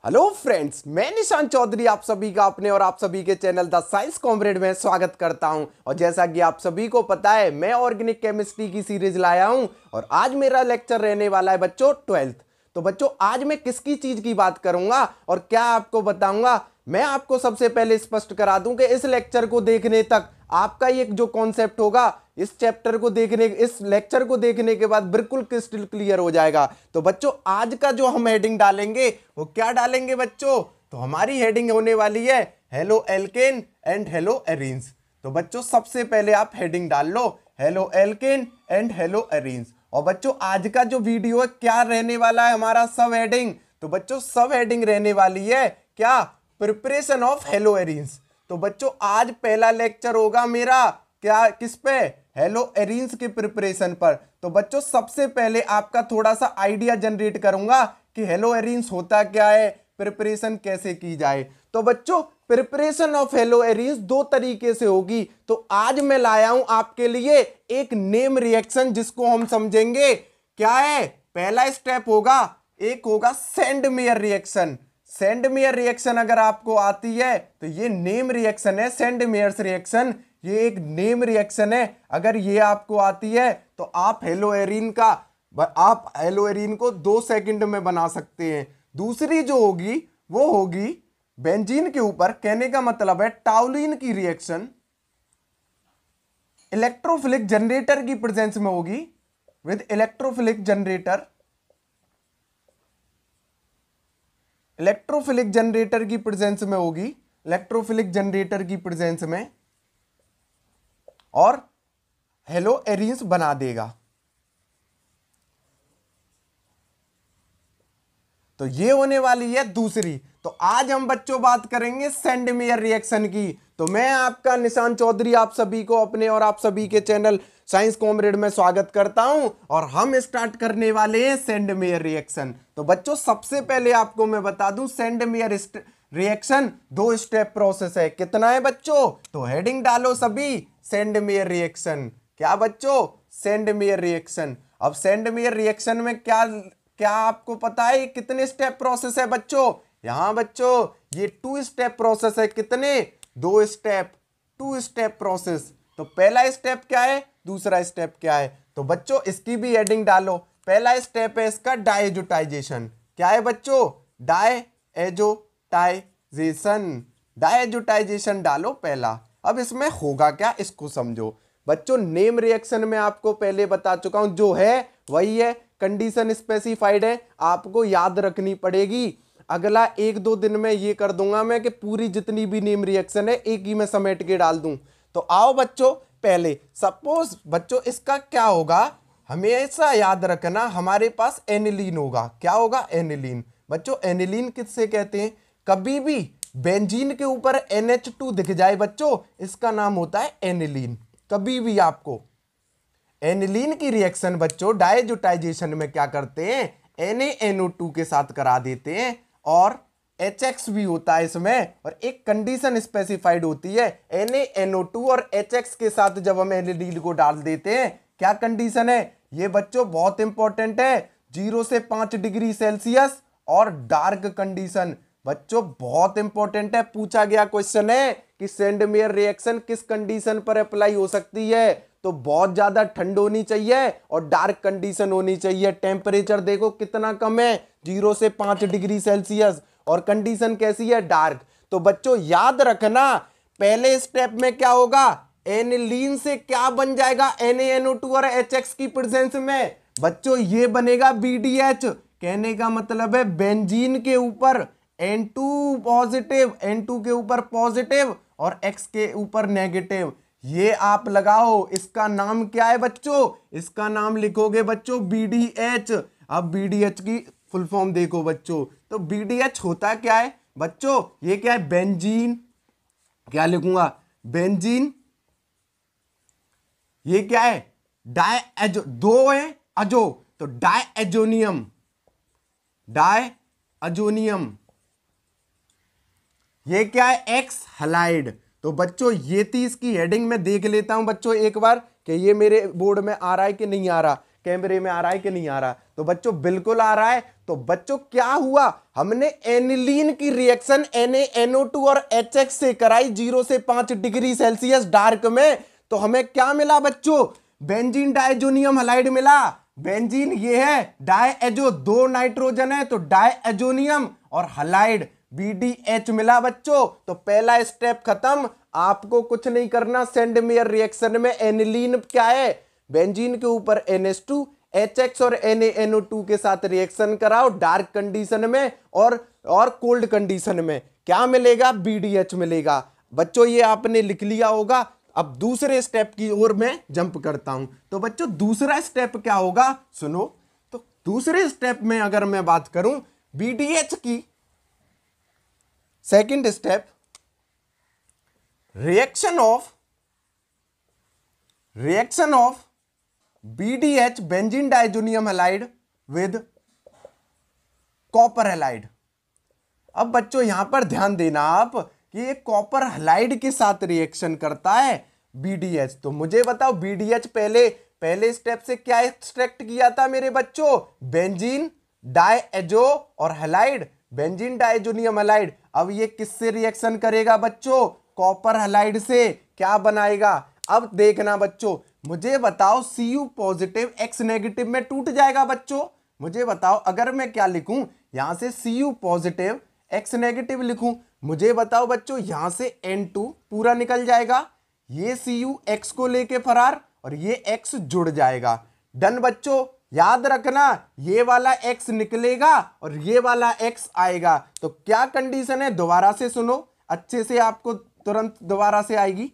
Hello friends, मैं निशान चौधरी आप सभी का अपने और आप सभी के चैनल द साइंस कॉमरेड में स्वागत करता हूं। और जैसा कि आप सभी को पता है, मैं ऑर्गेनिक केमिस्ट्री की सीरीज लाया हूं और आज मेरा लेक्चर रहने वाला है बच्चों 12th। तो बच्चों आज मैं किसकी चीज की बात करूंगा और क्या आपको बताऊंगा। मैं आपको सबसे पहले स्पष्ट करा दूं कि इस लेक्चर को देखने तक आपका ये जो कॉन्सेप्ट होगा, इस चैप्टर को देखने, इस लेक्चर को देखने के बाद बिल्कुल क्रिस्टल क्लियर हो जाएगा। तो बच्चों आज का जो हम हेडिंग डालेंगे वो क्या डालेंगे बच्चों? तो हमारी हेडिंग होने वाली है halo alkane and halo arenes. तो बच्चों सबसे पहले आप हेडिंग डाल लो halo alkane and halo arenes. और बच्चों आज का जो वीडियो है क्या रहने वाला है हमारा सब हेडिंग? तो बच्चों सब हेडिंग रहने वाली है क्या? Preparation of hello arenes. तो बच्चों आज पहला लेक्चर होगा मेरा क्या, किस पे? हेलो एरीन्स के प्रिपरेशन पर। तो बच्चों सबसे पहले आपका थोड़ा सा आइडिया जनरेट करूंगा कि हेलो एरीन्स होता क्या है, प्रिपरेशन कैसे की जाए। तो बच्चों प्रिपरेशन ऑफ हेलो एरीन्स दो तरीके से होगी। तो आज मैं लाया हूं आपके लिए एक नेम रिएक्शन जिसको हम समझेंगे क्या है। पहला स्टेप होगा, एक होगा सेंडमेयर रिएक्शन। सेंडमेयर रिएक्शन अगर आपको आती है तो ये नेम रिएक्शन है। सेंडमेयर्स रिएक्शन ये एक नेम रिएक्शन है। अगर ये आपको आती है तो आप हेलो एरीन को 2 सेकंड में बना सकते हैं। दूसरी जो होगी वो होगी बेंजीन के ऊपर, कहने का मतलब है टाउलिन की रिएक्शन इलेक्ट्रोफिलिक जनरेटर की प्रेजेंस में होगी। विद इलेक्ट्रोफिलिक जनरेटर की प्रेजेंस में होगी, इलेक्ट्रोफिलिक जनरेटर की प्रेजेंस में, और हेलो एरीन्स बना देगा। तो ये होने वाली है दूसरी। तो आज हम बच्चों बात करेंगे सेंडमेयर रिएक्शन की। तो मैं आपका निशान चौधरी आप सभी को अपने और आप सभी के चैनल साइंस कॉमरेड में स्वागत करता हूं और हम स्टार्ट करने वाले हैं सेंडमेयर रिएक्शन। तो बच्चों सबसे पहले आपको मैं बता दूं सेंडमेयर रिएक्शन 2 स्टेप प्रोसेस है। कितना है बच्चों? तो हेडिंग डालो सभी सेंडमेयर रिएक्शन। क्या बच्चों? Sandmeyer reaction. अब सेंडमेयर रिएक्शन में क्या आपको पता है ये कितने स्टेप प्रोसेस है बच्चों? यहां बच्चों ये 2 स्टेप प्रोसेस है। कितने? 2 स्टेप, 2 स्टेप प्रोसेस। तो पहला स्टेप क्या है, दूसरा स्टेप क्या है? तो बच्चों इसकी भी हेडिंग डालो। पहला स्टेप है इसका डायजोटाइजेशन। क्या है बच्चों? डायजोटाइजेशन डालो पहला। अब इसमें होगा क्या इसको समझो। बच्चों नेम रिएक्शन में आपको पहले बता चुका हूं, जो है वही है, कंडीशन स्पेसिफाइड है, आपको याद रखनी पड़ेगी। अगला 1-2 दिन में ये कर दूंगा मैं कि पूरी जितनी भी नेम रिएक्शन है एक ही में समेट के डाल दूं। तो आओ बच्चों पहले सपोज बच्चों इसका क्या होगा, हमेशा याद रखना हमारे पास एनिलीन होगा। क्या होगा? एनिलीन। बच्चों एनिलीन किससे कहते हैं? कभी भी बेंजीन के ऊपर NH2 दिख जाए बच्चों, इसका नाम होता है एनिलीन। कभी भी आपको एनिलीन की रिएक्शन बच्चों डायजोटाइजेशन में क्या करते हैं, NaNO2 के साथ करा देते हैं और HX भी होता है इसमें, और एक कंडीशन स्पेसिफाइड होती है NaNO2 और HX के साथ जब हम एनिलीन को डाल देते हैं। क्या कंडीशन है ये बच्चों? बहुत इंपॉर्टेंट है, 0 से 5 डिग्री सेल्सियस और डार्क कंडीशन। बच्चों बहुत इंपॉर्टेंट है, पूछा गया क्वेश्चन है कि सेंडमेयर रिएक्शन किस कंडीशन पर अप्लाई हो सकती है। तो बहुत ज्यादा ठंड होनी चाहिए और डार्क कंडीशन होनी चाहिए। टेम्परेचर देखो कितना कम है, 0 से 5 डिग्री सेल्सियस, और कंडीशन कैसी है? डार्क। तो बच्चों याद रखना पहले स्टेप में क्या होगा, एनिलीन से क्या बन जाएगा NaNO2 और HX की प्रेजेंस में बच्चों ये बनेगा BDH। कहने का मतलब है बेंजीन के ऊपर N2 पॉजिटिव, N2 के ऊपर पॉजिटिव और X के ऊपर नेगेटिव। ये आप लगाओ, इसका नाम क्या है बच्चों? इसका नाम लिखोगे बच्चों BDH। अब BDH की फुल फॉर्म देखो बच्चों। तो BDH होता क्या है बच्चों? ये क्या है? बेंजीन। क्या लिखूंगा? बेंजीन। ये क्या है? डायएजो, 2 है अजो, तो डायएजोनियम, डायएजोनियम। ये क्या है? X halide. तो बच्चों ये थी इसकी हेडिंग। में देख लेता हूं बच्चों एक बार कि ये मेरे बोर्ड में आ रहा है कि नहीं आ रहा, कैमरे में आ रहा है कि नहीं आ रहा। तो बच्चों बिल्कुल आ रहा है। तो बच्चों क्या हुआ, हमने एनिलीन की रिएक्शन NaNO2 और HX से कराई 0 से 5 डिग्री सेल्सियस डार्क में, तो हमें क्या मिला बच्चों, बेंजीन डाइजोनियम हलाइड मिला। बेंजीन ये है, डाइएजो 2 नाइट्रोजन है तो डाइएजोनियम, और हलाइड BDH मिला बच्चों। तो पहला स्टेप खत्म, आपको कुछ नहीं करना। सेंडमेयर रिएक्शन में एनिलीन क्या है, बेंजीन के ऊपर NH2 HX और NaNO2 के साथ रिएक्शन कराओ डार्क कंडीशन में, और कोल्ड कंडीशन में क्या मिलेगा, BDH मिलेगा। बच्चों ये आपने लिख लिया होगा। अब दूसरे स्टेप की ओर मैं जंप करता हूं। तो बच्चों दूसरा स्टेप क्या होगा, सुनो। तो दूसरे स्टेप में अगर मैं बात करूं BDH की, second step, reaction of BDH benzene diazonium halide with copper halide. अब बच्चों यहां पर ध्यान देना आप कि ये कॉपर हलाइड के साथ रिएक्शन करता है BDH। तो मुझे बताओ BDH पहले स्टेप से क्या एक्सट्रैक्ट किया था मेरे बच्चों, बेंजीन डाइएजो और हलाइड, बेंजीन डाइजोनियम हलाइड। अब ये किससे रिएक्शन करेगा बच्चों, कॉपर हलाइड से। क्या बनाएगा, अब देखना बच्चों, मुझे बताओ Cu पॉजिटिव X नेगेटिव में टूट जाएगा बच्चों। मुझे बताओ अगर मैं क्या लिखूं, यहां से Cu पॉजिटिव X नेगेटिव लिखूं, मुझे बताओ बच्चों यहां से N2 पूरा निकल जाएगा, ये Cu X को लेके फरार और ये X जुड़ जाएगा। डन बच्चों, याद रखना ये वाला X निकलेगा और ये वाला X आएगा। तो क्या कंडीशन है, दोबारा से सुनो, अच्छे से आपको तुरंत दोबारा से आएगी।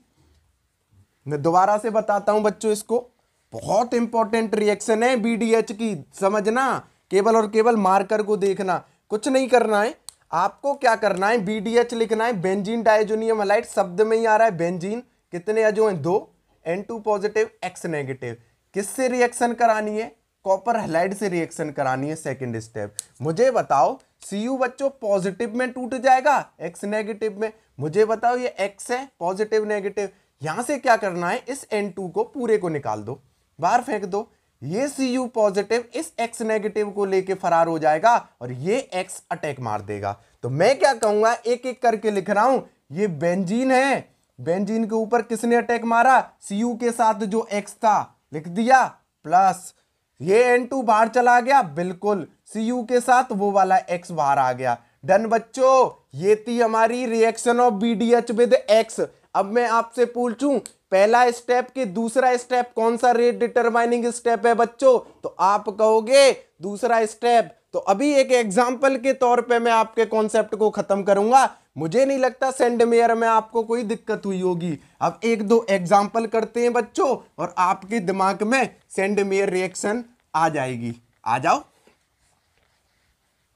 मैं दोबारा से बताता हूं बच्चों, इसको बहुत इंपॉर्टेंट रिएक्शन है BDH की, समझना, केवल और केवल मार्कर को देखना, कुछ नहीं करना है आपको। क्या करना है, BDH लिखना है, बेंजीन डाइजोनियम हलाइड, शब्द में ही आ रहा है बेंजीन, कितने अजो हैं, 2, N2 पॉजिटिव X नेगेटिव। किससे रिएक्शन करानी है, कॉपर हलाइड से रिएक्शन करानी है। सेकंड स्टेप, मुझे बताओ Cu बच्चों पॉजिटिव में टूट जाएगा X नेगेटिव में। मुझे बताओ ये X है पॉजिटिव नेगेटिव, यहां से क्या करना है, इस N2 को पूरे को निकाल दो, बाहर फेंक दो। ये Cu पॉजिटिव इस X नेगेटिव को लेके फरार हो जाएगा और ये X अटैक मार देगा। तो मैं क्या कहूंगा, एक एक करके लिख रहा हूं। ये बेंजीन है, बेंजीन के ऊपर किसने अटैक मारा, Cu के साथ जो X था, लिख दिया, प्लस ये N2 बाहर चला गया, बिल्कुल Cu के साथ वो वाला X बाहर आ गया। डन बच्चों, ये थी हमारी reaction of BDH with X। अब मैं आपसे पूछूं, पहला स्टेप के दूसरा स्टेप कौन सा रेट डिटरमाइनिंग स्टेप है बच्चों, तो आप कहोगे दूसरा स्टेप। तो अभी एक एग्जांपल के तौर पे मैं आपके कॉन्सेप्ट को खत्म करूंगा। मुझे नहीं लगता सेंडमेयर में आपको कोई दिक्कत हुई होगी। अब एक दो एग्जांपल करते हैं बच्चों और आपके दिमाग में सेंडमेयर रिएक्शन आ जाएगी। आ जाओ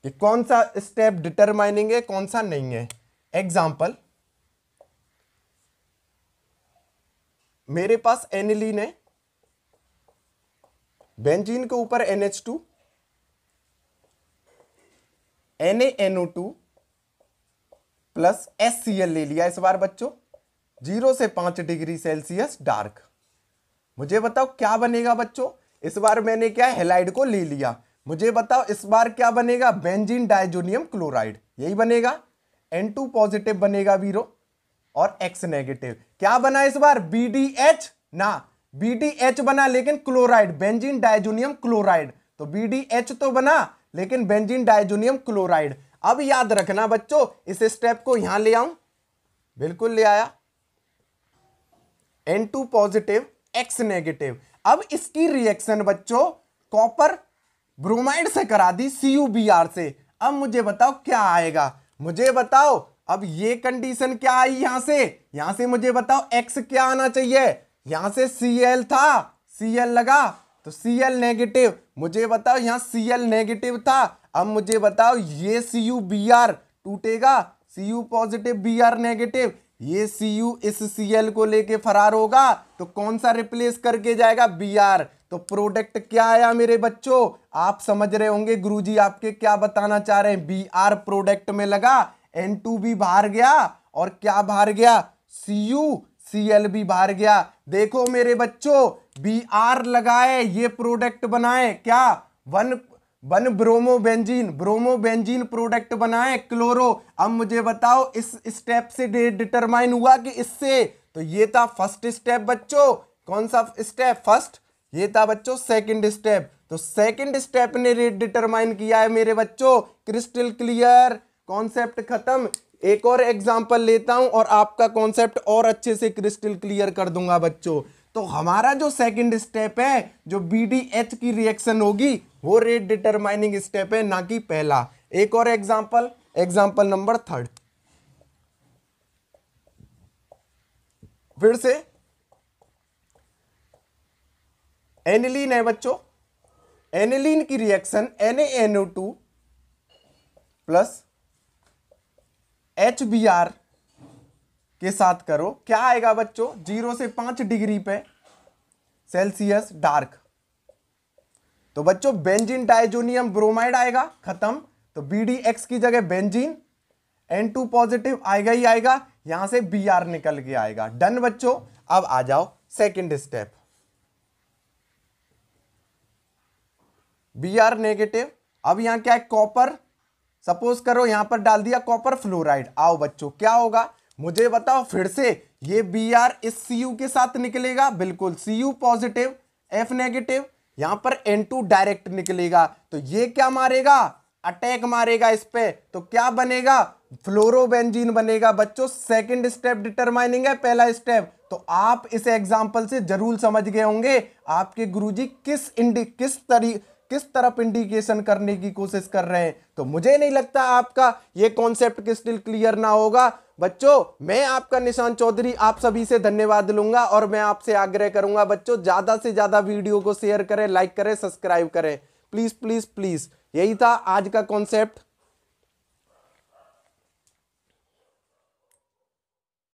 कि कौन सा स्टेप डिटरमाइनिंग है कौन सा नहीं है। एग्जांपल, मेरे पास एनिलीन है, बेंजीन के ऊपर NH2, NaNO2 प्लस HCl ले लिया इस बार बच्चों, 0 से 5 डिग्री सेल्सियस डार्क। मुझे बताओ क्या बनेगा बच्चों, इस बार मैंने क्या हेलाइड को ले लिया। मुझे बताओ इस बार क्या बनेगा, बेंजीन डाइजोनियम क्लोराइड, यही बनेगा। N2 पॉजिटिव बनेगा वीरो और X नेगेटिव। क्या बना इस बार, BDH ना, BDH बना लेकिन क्लोराइड, बेंजीन डाइजोनियम क्लोराइड। तो BDH तो बना लेकिन बेंजीन डाइजोनियम क्लोराइड। अब याद रखना बच्चों, इस स्टेप को यहां ले आऊं, बिल्कुल ले आया, N2 पॉजिटिव X नेगेटिव। अब इसकी रिएक्शन बच्चों कॉपर ब्रोमाइड से करा दी CuBr से। अब मुझे बताओ क्या आएगा, मुझे बताओ अब ये कंडीशन क्या आई, यहां से मुझे बताओ X क्या आना चाहिए, यहां से Cl था, Cl लगा तो Cl नेगेटिव। मुझे बताओ यहां Cl नेगेटिव था, अब मुझे बताओ ये CuBr टूटेगा, Cu पॉजिटिव Br नेगेटिव, ये Cu इस Cl को लेके फरार होगा तो कौन सा रिप्लेस करके जाएगा, Br। तो प्रोडक्ट क्या आया मेरे बच्चों, आप समझ रहे होंगे गुरुजी आपके क्या बताना चाह रहे हैं। Br प्रोडक्ट में लगा, N2 भी बाहर गया और क्या बाहर गया, Cl भी बाहर गया। देखो मेरे बच्चों Br लगाए, ये प्रोडक्ट बनाए, क्या वन ब्रोमोबेंजीन, ब्रोमोबेंजीन प्रोडक्ट बनाए क्लोरो। अब मुझे बताओ इस स्टेप से डिटरमाइन हुआ कि इससे, तो ये था फर्स्ट स्टेप बच्चों। कौन सा स्टेप? फर्स्ट। ये था बच्चों सेकंड स्टेप। तो सेकंड स्टेप ने रेट डिटरमाइन किया है मेरे बच्चों। क्रिस्टल क्लियर, कॉन्सेप्ट खत्म। एक और एग्जांपल लेता हूं और आपका कॉन्सेप्ट और अच्छे से क्रिस्टल क्लियर कर दूंगा बच्चों। तो हमारा जो सेकंड स्टेप है, जो BDH की रिएक्शन होगी, वो रेट डिटरमाइनिंग स्टेप है, ना कि पहला। एक और एग्जांपल, एग्जांपल नंबर 3। फिर से एनिलीन है बच्चों। एनिलीन की रिएक्शन NaNO2 प्लस HBr के साथ करो, क्या आएगा बच्चों? 0 से 5 डिग्री पे सेल्सियस डार्क। तो बच्चों बेंजीन डाइजोनियम ब्रोमाइड आएगा, खत्म। तो BDX की जगह बेंजीन, N2 पॉजिटिव आएगा ही आएगा, यहां से Br निकल के आएगा। डन बच्चों। अब आ जाओ सेकंड स्टेप, Br नेगेटिव। अब यहां क्या है? कॉपर। सपोज करो यहां पर डाल दिया कॉपर फ्लोराइड। आओ बच्चों क्या होगा मुझे बताओ फिर से। ये Br इस Cu के साथ निकलेगा, बिल्कुल Cu पॉजिटिव, F नेगेटिव। यहां पर N2 डायरेक्ट निकलेगा, तो ये क्या मारेगा? अटैक मारेगा इस पे। तो क्या बनेगा? फ्लोरोबेंजीन बनेगा बच्चों। सेकंड स्टेप डिटरमाइनिंग है, पहला स्टेप। तो आप इस एग्जांपल से जरूर समझ गए होंगे आपके गुरुजी किस तरफ इंडिकेशन करने की कोशिश कर रहे हैं। तो मुझे नहीं लगता आपका ये कॉन्सेप्ट क्रिस्टल क्लियर ना होगा बच्चों। मैं आपका निशान चौधरी आप सभी से धन्यवाद लूंगा और मैं आपसे आग्रह करूंगा बच्चों ज्यादा से ज्यादा वीडियो को शेयर करें, लाइक करें, सब्सक्राइब करें, प्लीज प्लीज प्लीज। यही था आज का कॉन्सेप्ट।